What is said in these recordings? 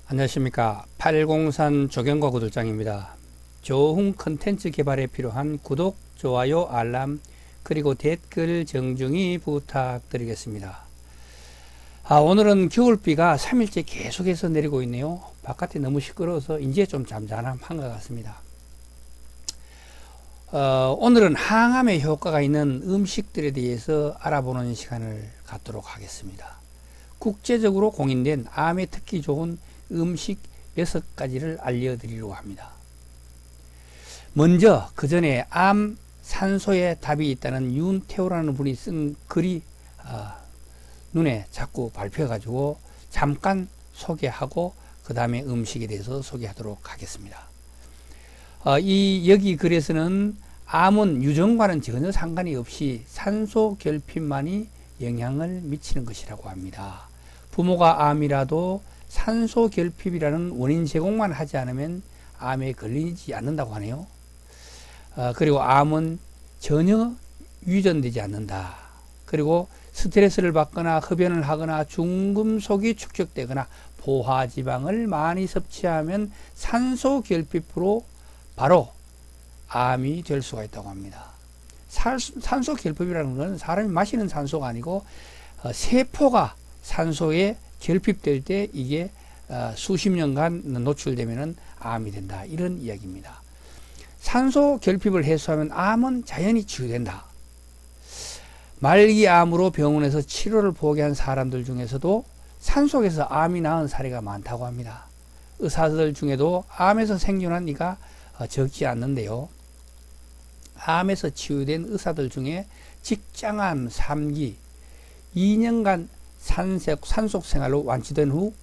안녕하십니까. 803 조경과 구독장입니다. 좋은 컨텐츠 개발에 필요한 구독, 좋아요, 알람, 그리고 댓글 정중히 부탁드리겠습니다. 오늘은 겨울비가 3일째 계속해서 내리고 있네요. 바깥이 너무 시끄러워서 이제 좀 잠잠한 것 같습니다. 오늘은 항암에 효과가 있는 음식들에 대해서 알아보는 시간을 갖도록 하겠습니다. 국제적으로 공인된 암에 특히 좋은 음식 6가지를 알려드리려고 합니다. 먼저 그 전에 암 산소에 답이 있다는 윤태호라는 분이 쓴 글이 눈에 자꾸 밟혀 가지고 잠깐 소개하고 그 다음에 음식에 대해서 소개하도록 하겠습니다. 여기 글에서는 암은 유전과는 전혀 상관이 없이 산소 결핍만이 영향을 미치는 것이라고 합니다. 부모가 암이라도 산소 결핍이라는 원인 제공만 하지 않으면 암에 걸리지 않는다고 하네요. 그리고 암은 전혀 유전되지 않는다. 그리고 스트레스를 받거나 흡연을 하거나 중금속이 축적되거나 포화지방을 많이 섭취하면 산소 결핍으로 바로 암이 될 수가 있다고 합니다. 산소 결핍이라는 것은 사람이 마시는 산소가 아니고 세포가 산소에 결핍될 때 이게 수십 년간 노출되면 암이 된다. 이런 이야기입니다. 산소 결핍을 해소하면 암은 자연히 치유된다. 말기암으로 병원에서 치료를 포기한 사람들 중에서도 산속에서 암이 나은 사례가 많다고 합니다. 의사들 중에도 암에서 생존한 이가 적지 않는데요. 암에서 치유된 의사들 중에 직장암 3기 2년간 산속 생활로 완치된 후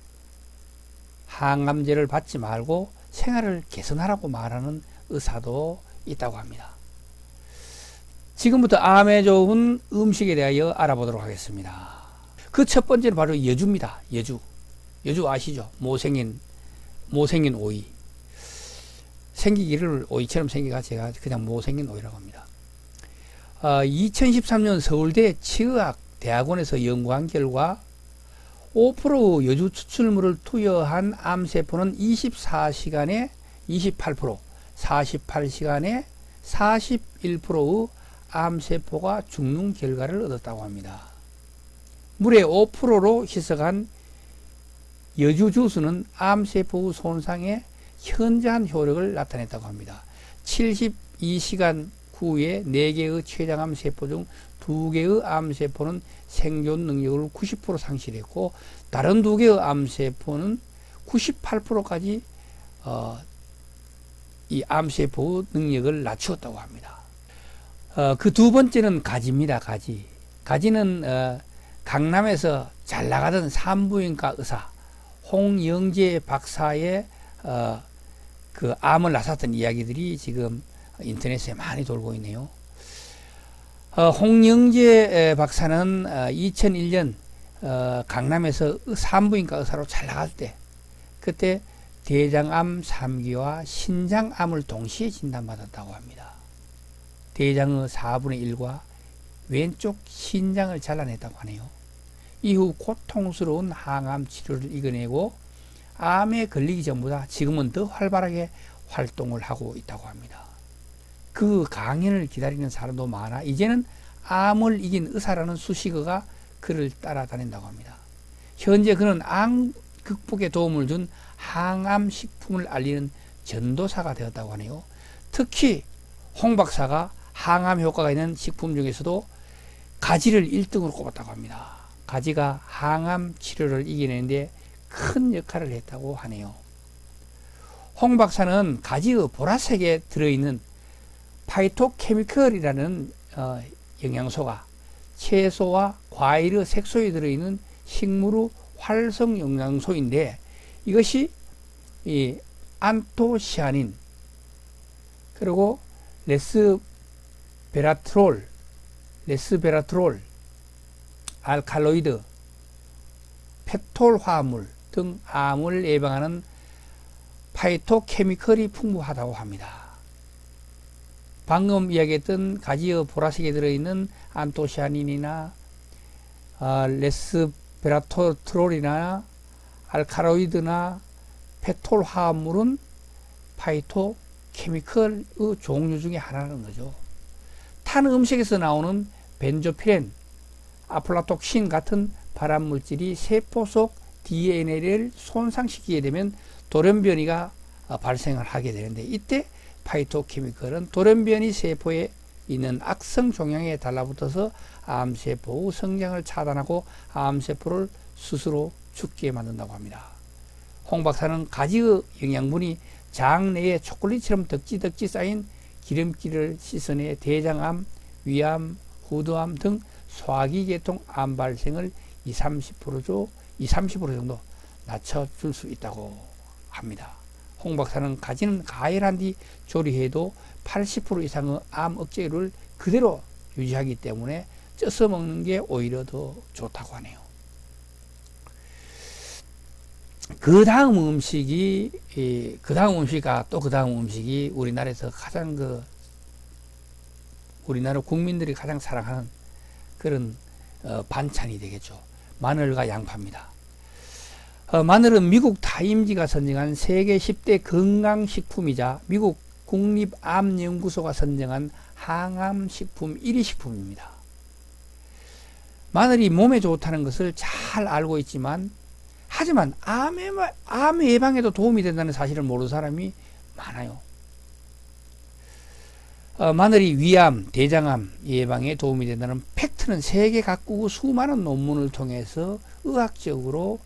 항암제를 받지 말고 생활을 개선하라고 말하는 의사도 있다고 합니다. 지금부터 암에 좋은 음식에 대하여 알아보도록 하겠습니다. 그 첫 번째는 바로 여주입니다. 여주 아시죠? 못생긴 오이. 생기기를 오이처럼 생기가 제가 그냥 못생긴 오이라고 합니다. 2013년 서울대 치의학 대학원에서 연구한 결과 5% 여주 추출물을 투여한 암세포는 24시간에 28%, 48시간에 41%의 암세포가 죽는 결과를 얻었다고 합니다. 물에 5%로 희석한 여주 주스는 암세포 손상에 현저한 효력을 나타냈다고 합니다. 72시간 후에 4개의 췌장암 세포 중 2개의 암세포는 생존 능력을 90% 상실했고 다른 2개의 암세포는 98%까지 이 암세포 능력을 낮추었다고 합니다. 그 두 번째는 가지입니다. 가지는 강남에서 잘 나가던 산부인과 의사 홍영재 박사의 그 암을 낳았던 이야기들이 지금 인터넷에 많이 돌고 있네요. 홍영재 박사는 2001년 강남에서 산부인과 의사로 잘 나갈 때 그때 대장암 3기와 신장암을 동시에 진단받았다고 합니다. 대장의 4분의 1과 왼쪽 신장을 잘라냈다고 하네요. 이후 고통스러운 항암 치료를 이겨내고 암에 걸리기 전보다 지금은 더 활발하게 활동을 하고 있다고 합니다. 그 강연을 기다리는 사람도 많아 이제는 암을 이긴 의사라는 수식어가 그를 따라다닌다고 합니다. 현재 그는 암 극복에 도움을 준 항암 식품을 알리는 전도사가 되었다고 하네요. 특히 홍 박사가 항암 효과가 있는 식품 중에서도 가지를 1등으로 꼽았다고 합니다. 가지가 항암 치료를 이겨내는데 큰 역할을 했다고 하네요. 홍 박사는 가지의 보라색에 들어있는 파이토케미컬이라는 영양소가 채소와 과일의 색소에 들어있는 식물의 활성 영양소인데 이것이 이 안토시아닌 그리고 레스베라트롤, 알칼로이드, 페톨 화합물 등 암을 예방하는 파이토케미컬이 풍부하다고 합니다. 방금 이야기했던 가지의 보라색에 들어있는 안토시아닌이나 레스베라트롤이나 알칼로이드나 페톨 화합물은 파이토 케미컬의 종류 중에 하나라는 거죠. 탄 음식에서 나오는 벤조피렌, 아플라톡신 같은 발암물질이 세포 속 DNA를 손상시키게 되면 돌연변이가 발생을 하게 되는데, 이때 파이토케미컬은 돌연변이 세포에 있는 악성 종양에 달라붙어서 암세포의 성장을 차단하고 암세포를 스스로 죽게 만든다고 합니다. 홍 박사는 가지의 영양분이 장 내에 초콜릿처럼 덕지덕지 쌓인 기름기를 씻어내 대장암, 위암, 후두암 등 소화기계통 암 발생을 20-30% 정도 낮춰줄 수 있다고 합니다. 홍 박사는 가지는 가열한 뒤 조리해도 80% 이상의 암 억제율을 그대로 유지하기 때문에 쪄서 먹는 게 오히려 더 좋다고 하네요. 그 다음 음식이 우리나라에서 가장 우리나라 국민들이 가장 사랑하는 그런 반찬이 되겠죠. 마늘과 양파입니다. 마늘은 미국 타임지가 선정한 세계 10대 건강식품이자 미국 국립암연구소가 선정한 항암식품 1위 식품입니다. 마늘이 몸에 좋다는 것을 잘 알고 있지만, 하지만 암 예방에도 도움이 된다는 사실을 모르는 사람이 많아요. 마늘이 위암, 대장암 예방에 도움이 된다는 팩트는 세계 각국의 수많은 논문을 통해서 의학적으로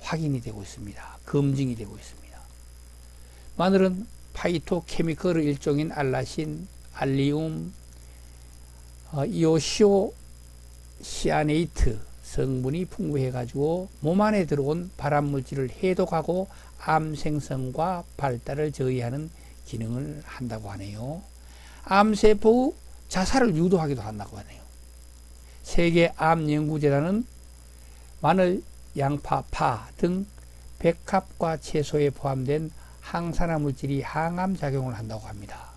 확인이 되고 있습니다. 검증이 되고 있습니다. 마늘은 파이토케미컬의 일종인 알라신, 알리움, 이오시오시아네이트 성분이 풍부해 가지고 몸 안에 들어온 발암물질을 해독하고 암 생성과 발달을 저해하는 기능을 한다고 하네요. 암세포의 자살을 유도하기도 한다고 하네요. 세계암연구재단은 마늘, 양파, 파 등 백합과 채소에 포함된 항산화 물질이 항암 작용을 한다고 합니다.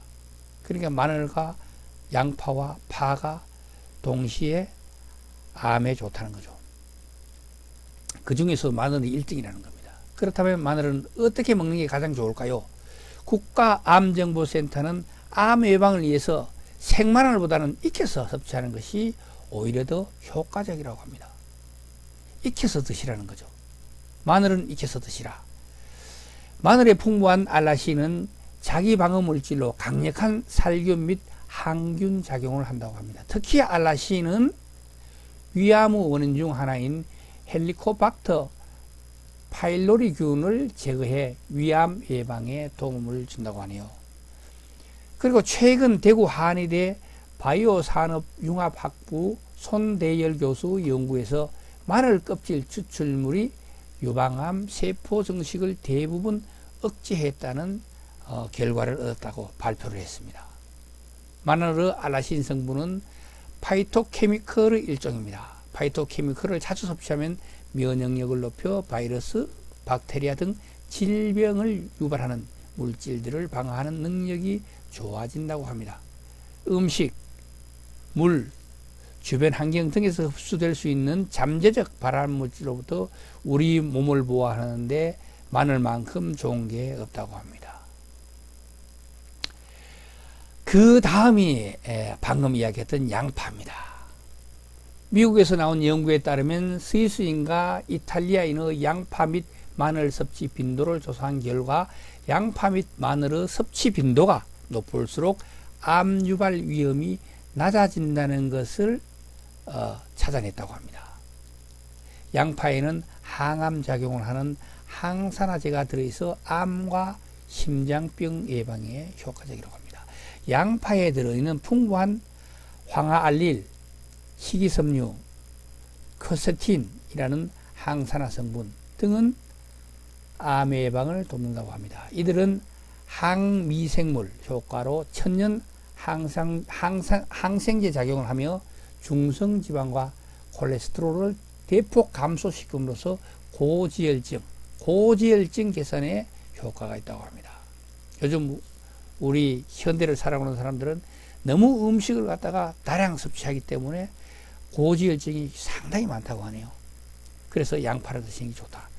그러니까 마늘과 양파와 파가 동시에 암에 좋다는 거죠. 그 중에서 마늘이 1등이라는 겁니다. 그렇다면 마늘은 어떻게 먹는 게 가장 좋을까요? 국가암정보센터는 암 예방을 위해서 생마늘보다는 익혀서 섭취하는 것이 오히려 더 효과적이라고 합니다. 익혀서 드시라는 거죠. 마늘은 익혀서 드시라. 마늘에 풍부한 알라신은 자기 방어 물질로 강력한 살균 및 항균 작용을 한다고 합니다. 특히 알라신은 위암의 원인 중 하나인 헬리코박터 파일로리균을 제거해 위암 예방에 도움을 준다고 하네요. 그리고 최근 대구 한의대 바이오산업융합학부 손대열 교수 연구에서 마늘 껍질 추출물이 유방암 세포 증식을 대부분 억제했다는 결과를 얻었다고 발표를 했습니다. 마늘의 알라신 성분은 파이토케미컬의 일종입니다. 파이토케미컬을 자주 섭취하면 면역력을 높여 바이러스, 박테리아 등 질병을 유발하는 물질들을 방어하는 능력이 좋아진다고 합니다. 음식, 물, 주변 환경 등에서 흡수될 수 있는 잠재적 발암물질로부터 우리 몸을 보호하는데 마늘만큼 좋은 게 없다고 합니다. 그 다음이 방금 이야기했던 양파입니다. 미국에서 나온 연구에 따르면 스위스인과 이탈리아인의 양파 및 마늘 섭취 빈도를 조사한 결과 양파 및 마늘의 섭취 빈도가 높을수록 암 유발 위험이 낮아진다는 것을 찾아냈다고 합니다. 양파에는 항암 작용을 하는 항산화제가 들어있어 암과 심장병 예방에 효과적이라고 합니다. 양파에 들어있는 풍부한 황화알릴, 식이섬유, 커세틴이라는 항산화 성분 등은 암 예방을 돕는다고 합니다. 이들은 항미생물 효과로 천연 항생제 작용을 하며 중성지방과 콜레스테롤을 대폭 감소시킴으로써 고지혈증 개선에 효과가 있다고 합니다. 요즘 우리 현대를 살아오는 사람들은 너무 음식을 갖다가 다량 섭취하기 때문에 고지혈증이 상당히 많다고 하네요. 그래서 양파를 드시는 게 좋다.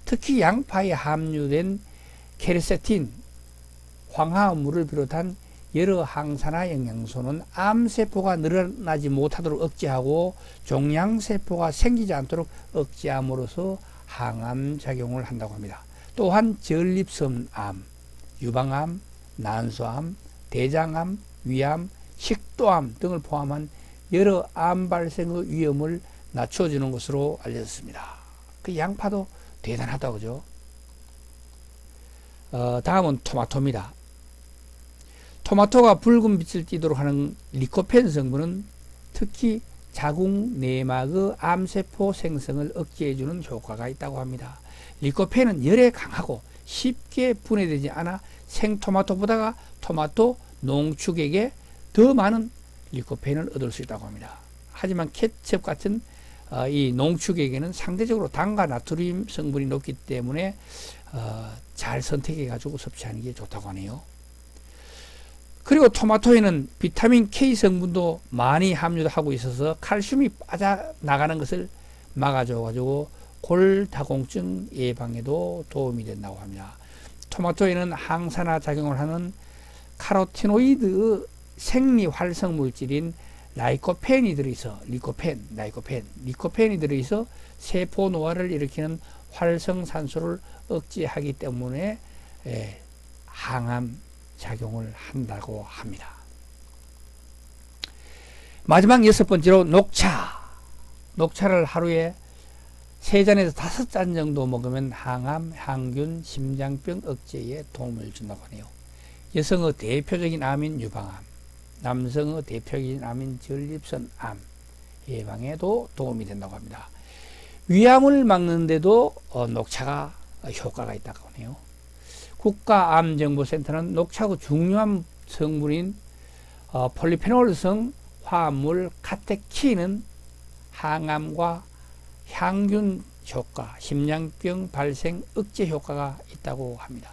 특히 양파에 함유된 케르세틴, 황화물을 비롯한 여러 항산화 영양소는 암세포가 늘어나지 못하도록 억제하고 종양세포가 생기지 않도록 억제함으로써 항암 작용을 한다고 합니다. 또한 전립선암, 유방암, 난소암, 대장암, 위암, 식도암 등을 포함한 여러 암 발생의 위험을 낮춰주는 것으로 알려졌습니다. 그 양파도 대단하다고 그죠? 다음은 토마토입니다. 토마토가 붉은 빛을 띠도록 하는 리코펜 성분은 특히 자궁 내막의 암세포 생성을 억제해주는 효과가 있다고 합니다. 리코펜은 열에 강하고 쉽게 분해되지 않아 생토마토보다가 토마토 농축액에 더 많은 리코펜을 얻을 수 있다고 합니다. 하지만 케첩 같은 이 농축액에는 상대적으로 당과 나트륨 성분이 높기 때문에 잘 선택해 가지고 섭취하는 게 좋다고 하네요. 그리고 토마토에는 비타민 K 성분도 많이 함유하고 있어서 칼슘이 빠져나가는 것을 막아줘 가지고 골다공증 예방에도 도움이 된다고 합니다. 토마토에는 항산화 작용을 하는 카로티노이드 생리 활성 물질인 라이코펜이 들어있어 리코펜이 들어있어 세포 노화를 일으키는 활성산소를 억제하기 때문에 항암 작용을 한다고 합니다. 마지막 6번째로 녹차를 하루에 3잔에서 5잔 정도 먹으면 항암, 항균, 심장병 억제에 도움을 준다고 하네요. 여성의 대표적인 암인 유방암, 남성의 대표적인 암인 전립선암 예방에도 도움이 된다고 합니다. 위암을 막는데도 녹차가 효과가 있다고 하네요. 국가암정보센터는 녹차의 중요한 성분인 폴리페놀성 화합물 카테킨은 항암과 향균 효과, 심장병 발생 억제 효과가 있다고 합니다.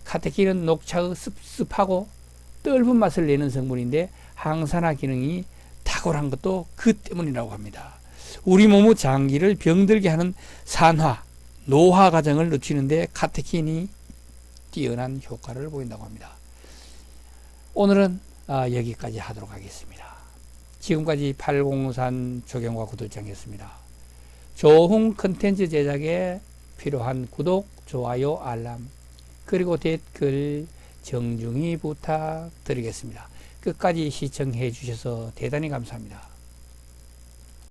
카테킨은 녹차의 습습하고 떫은 맛을 내는 성분인데 항산화 기능이 탁월한 것도 그 때문이라고 합니다. 우리 몸의 장기를 병들게 하는 산화, 노화 과정을 늦추는데 카테킨이 뛰어난 효과를 보인다고 합니다. 오늘은 여기까지 하도록 하겠습니다. 지금까지 803 조경과 구독장이었습니다. 좋은 컨텐츠 제작에 필요한 구독, 좋아요, 알람 그리고 댓글 정중히 부탁드리겠습니다. 끝까지 시청해 주셔서 대단히 감사합니다.